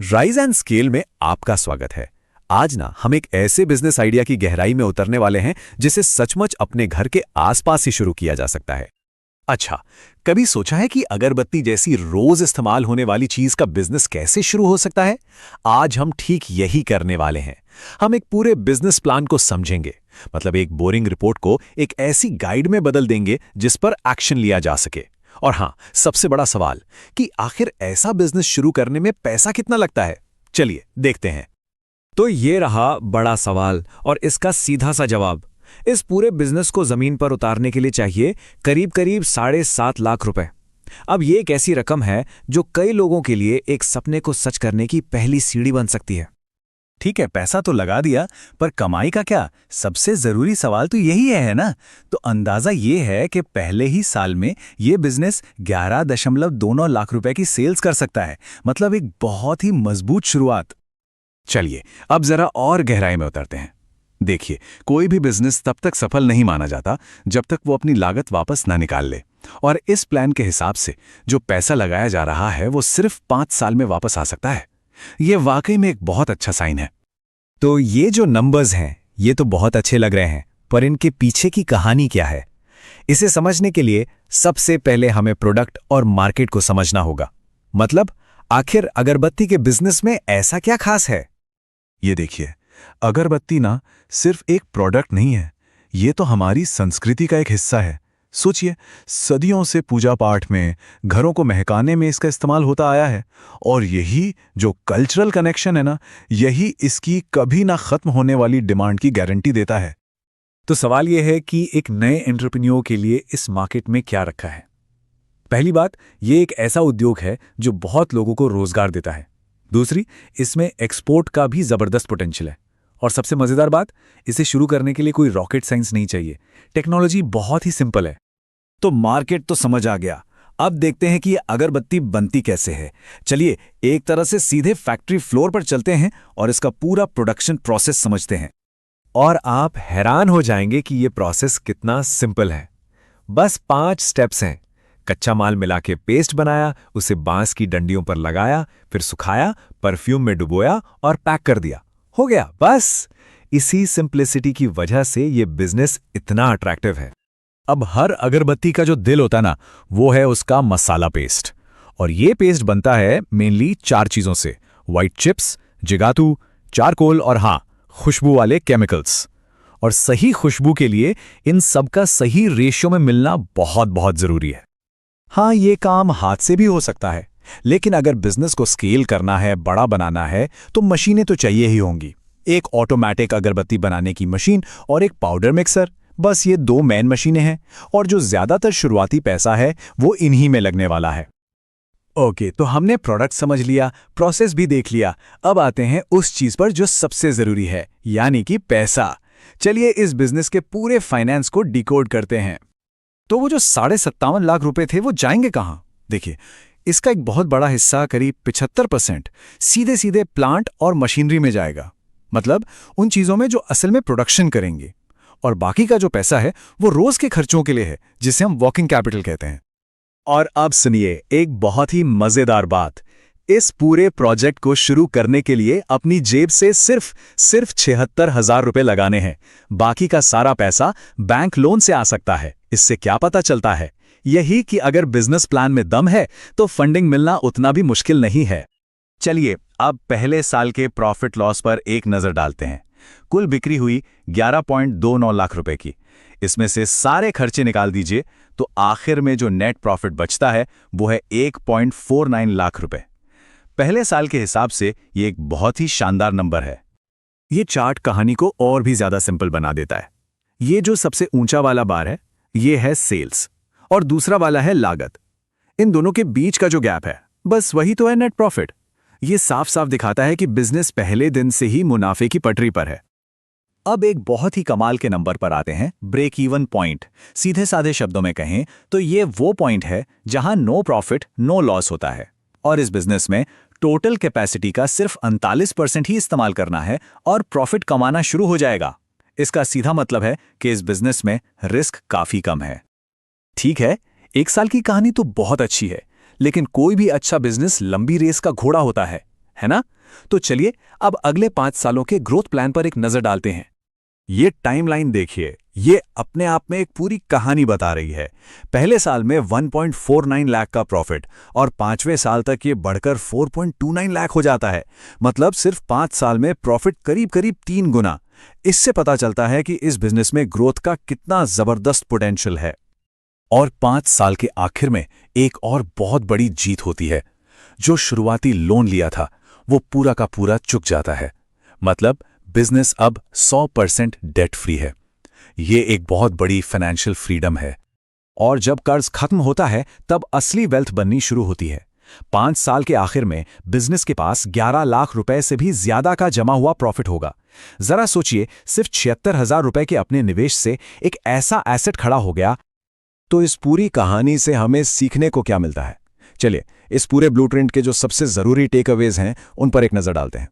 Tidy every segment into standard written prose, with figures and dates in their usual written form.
Rise and scale में आपका स्वागत है। आज ना हम एक ऐसे बिजनेस आइडिया की गहराई में उतरने वाले हैं जिसे सचमुच अपने घर के आसपास ही शुरू किया जा सकता है। अच्छा, कभी सोचा है कि अगरबत्ती जैसी रोज इस्तेमाल होने वाली चीज का बिजनेस कैसे शुरू हो सकता है? आज हम ठीक यही करने वाले हैं। हम एक पूरे बिजनेस प्लान को समझेंगे, मतलब एक बोरिंग रिपोर्ट को एक ऐसी गाइड में बदल देंगे जिस पर एक्शन लिया जा सके। और हां, सबसे बड़ा सवाल कि आखिर ऐसा बिजनेस शुरू करने में पैसा कितना लगता है? चलिए देखते हैं। तो ये रहा बड़ा सवाल और इसका सीधा सा जवाब। इस पूरे बिजनेस को जमीन पर उतारने के लिए चाहिए करीब करीब 7.5 लाख रुपए। अब ये एक ऐसी रकम है जो कई लोगों के लिए एक सपने को सच करने की पहली सीढ़ी बन सकती है। ठीक है, पैसा तो लगा दिया, पर कमाई का क्या? सबसे जरूरी सवाल तो यही है ना। तो अंदाजा ये है कि पहले ही साल में ये बिजनेस 11.29 लाख रुपए की सेल्स कर सकता है। मतलब एक बहुत ही मजबूत शुरुआत। चलिए अब जरा और गहराई में उतरते हैं। देखिए, कोई भी बिजनेस तब तक सफल नहीं माना जाता जब तक वो अपनी लागत वापस ना निकाल ले। और इस प्लान के हिसाब से जो पैसा लगाया जा रहा है वो सिर्फ 5 साल में वापस आ सकता है। ये वाकई में एक बहुत अच्छा साइन है। तो ये जो नंबर्स हैं ये तो बहुत अच्छे लग रहे हैं, पर इनके पीछे की कहानी क्या है? इसे समझने के लिए सबसे पहले हमें प्रोडक्ट और मार्केट को समझना होगा। मतलब आखिर अगरबत्ती के बिजनेस में ऐसा क्या खास है? ये देखिए, अगरबत्ती ना सिर्फ एक प्रोडक्ट नहीं है, ये तो हमारी संस्कृति का एक हिस्सा है। सोचिए, सदियों से पूजा पाठ में, घरों को महकाने में इसका इस्तेमाल होता आया है। और यही जो कल्चरल कनेक्शन है ना, यही इसकी कभी ना खत्म होने वाली डिमांड की गारंटी देता है। तो सवाल यह है कि एक नए एंटरप्रेन्योर के लिए इस मार्केट में क्या रखा है? पहली बात, ये एक ऐसा उद्योग है जो बहुत लोगों को रोजगार देता है। दूसरी, इसमें एक्सपोर्ट का भी जबरदस्त पोटेंशियल है। और सबसे मजेदार बात, इसे शुरू करने के लिए कोई रॉकेट साइंस नहीं चाहिए। टेक्नोलॉजी बहुत ही सिंपल है। तो मार्केट तो समझ आ गया। अब देखते हैं कि ये अगरबत्ती बनती कैसे है। चलिए एक तरह से सीधे फैक्ट्री फ्लोर पर चलते हैं और इसका पूरा प्रोडक्शन प्रोसेस समझते हैं। और आप हैरान हो जाएंगे कि ये प्रोसेस कितना सिंपल है। बस 5 स्टेप्स हैं। कच्चा माल मिला के पेस्ट बनाया, उसे बांस की डंडियों पर लगाया, फिर सुखाया, परफ्यूम में डुबोया और पैक कर दिया। हो गया, बस। इसी सिंप्लिसिटी की वजह से ये बिजनेस इतना अट्रैक्टिव है। अब हर अगरबत्ती का जो दिल होता ना, वो है उसका मसाला पेस्ट। और ये पेस्ट बनता है मेनली 4 चीजों से: व्हाइट चिप्स, जिगातू, चारकोल और हां, खुशबू वाले केमिकल्स। और सही खुशबू के लिए इन सब का सही रेशियो में मिलना बहुत बहुत जरूरी है। हाँ, ये काम हाथ से भी हो सकता है, लेकिन अगर बिजनेस को स्केल करना है, बड़ा बनाना है, तो मशीनें तो चाहिए ही होंगी। एक ऑटोमेटिक अगरबत्ती बनाने की मशीन और एक पाउडर मिक्सर, बस ये 2 मेन मशीनें हैं। और जो ज्यादातर शुरुआती पैसा है वो इन्हीं में लगने वाला है। ओके, तो हमने प्रोडक्ट समझ लिया, प्रोसेस भी देख लिया। अब आते हैं उस चीज पर जो सबसे जरूरी है, यानी कि पैसा। चलिए इस बिजनेस के पूरे फाइनेंस को डिकोड करते हैं। तो वो जो 57.5 लाख रुपए थे वो जाएंगे कहां? देखिए, इसका एक बहुत बड़ा हिस्सा, करीब 75%, सीधे सीधे प्लांट और मशीनरी में जाएगा। मतलब उन चीजों में जो असल में प्रोडक्शन करेंगे। और बाकी का जो पैसा है वो रोज के खर्चों के लिए है, जिसे हम वर्किंग कैपिटल कहते हैं। और अब सुनिए एक बहुत ही मजेदार बात। इस पूरे प्रोजेक्ट को शुरू करने के लिए अपनी जेब से सिर्फ 76,000 रुपए लगाने हैं। बाकी का सारा पैसा बैंक लोन से आ सकता है। इससे क्या पता चलता है? यही कि अगर बिजनेस प्लान में दम है तो फंडिंग मिलना उतना भी मुश्किल नहीं है। चलिए अब पहले साल के प्रॉफिट लॉस पर एक नजर डालते हैं। कुल बिक्री हुई 11.29 लाख रुपए की। इसमें से सारे खर्चे निकाल दीजिए तो आखिर में जो नेट प्रॉफिट बचता है वो है 1.49 लाख रुपए। पहले साल के हिसाब से ये एक बहुत ही शानदार नंबर है। ये चार्ट कहानी को और भी ज्यादा सिंपल बना देता है। ये जो सबसे ऊंचा वाला बार है ये है सेल्स और दूसरा वाला है लागत। इन दोनों के बीच का जो गैप है, बस वही तो है नेट प्रॉफिट। ये साफ साफ दिखाता है कि बिजनेस पहले दिन से ही मुनाफे की पटरी पर है। अब एक बहुत ही कमाल के नंबर पर आते हैं, ब्रेक इवन पॉइंट। सीधे साधे शब्दों में कहें तो ये वो पॉइंट है जहां नो प्रॉफिट नो लॉस होता है। और इस बिजनेस में टोटल कैपेसिटी का सिर्फ 39% ही इस्तेमाल करना है और प्रॉफिट कमाना शुरू हो जाएगा। इसका सीधा मतलब है कि इस बिजनेस में रिस्क काफी कम है। ठीक है, 1 साल की कहानी तो बहुत अच्छी है, लेकिन कोई भी अच्छा बिजनेस लंबी रेस का घोड़ा होता है। है ना? तो चलिए अब अगले 5 सालों के ग्रोथ प्लान पर एक नजर डालते हैं। ये टाइमलाइन देखिए, ये अपने आप में एक पूरी कहानी बता रही है। पहले साल में 1.49 लाख का प्रॉफिट और 5वें साल तक ये बढ़कर 4.29 लाख हो जाता है। मतलब सिर्फ 5 साल में प्रॉफिट करीब करीब 3 गुना। इससे पता चलता है कि इस बिजनेस में ग्रोथ का कितना जबरदस्त पोटेंशियल है। और 5 साल के आखिर में एक और बहुत बड़ी जीत होती है। जो शुरुआती लोन लिया था वो पूरा का पूरा चुक जाता है। मतलब बिजनेस अब 100% डेट फ्री है। ये एक बहुत बड़ी फाइनेंशियल फ्रीडम है। और जब कर्ज खत्म होता है तब असली वेल्थ बननी शुरू होती है। 5 साल के आखिर में बिजनेस के पास 11 लाख रुपए से भी ज्यादा का जमा हुआ प्रॉफिट होगा। जरा सोचिए, सिर्फ 76,000 रुपए के अपने निवेश से एक ऐसा एसेट खड़ा हो गया। तो इस पूरी कहानी से हमें सीखने को क्या मिलता है? चलिए इस पूरे ब्लूप्रिंट के जो सबसे जरूरी टेकअवेज हैं उन पर एक नजर डालते हैं।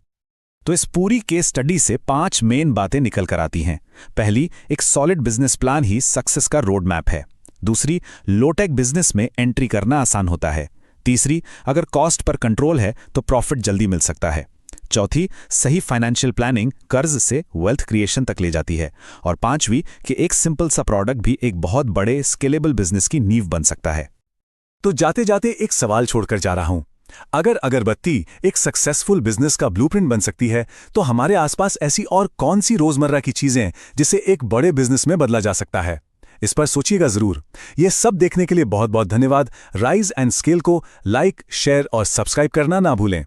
तो इस पूरी केस स्टडी से 5 मेन बातें निकल कर आती हैं। पहली, एक सॉलिड बिजनेस प्लान ही सक्सेस का रोड मैप है। दूसरी, लोटेक बिजनेस में एंट्री करना आसान होता है। तीसरी, अगर कॉस्ट पर कंट्रोल है तो प्रॉफिट जल्दी मिल सकता है। चौथी, सही फाइनेंशियल प्लानिंग कर्ज से वेल्थ क्रिएशन तक ले जाती है। और पांचवी, कि एक सिंपल सा प्रोडक्ट भी एक बहुत बड़े स्केलेबल बिजनेस की नींव बन सकता है। तो जाते जाते एक सवाल छोड़कर जा रहा हूं। अगर अगरबत्ती एक सक्सेसफुल बिजनेस का ब्लूप्रिंट बन सकती है तो हमारे आसपास ऐसी और कौन सी रोजमर्रा की चीजें जिसे एक बड़े बिजनेस में बदला जा सकता है? इस पर सोचिएगा जरूर। यह सब देखने के लिए बहुत बहुत धन्यवाद। राइज एंड स्केल को लाइक, शेयर और सब्सक्राइब करना ना भूलें।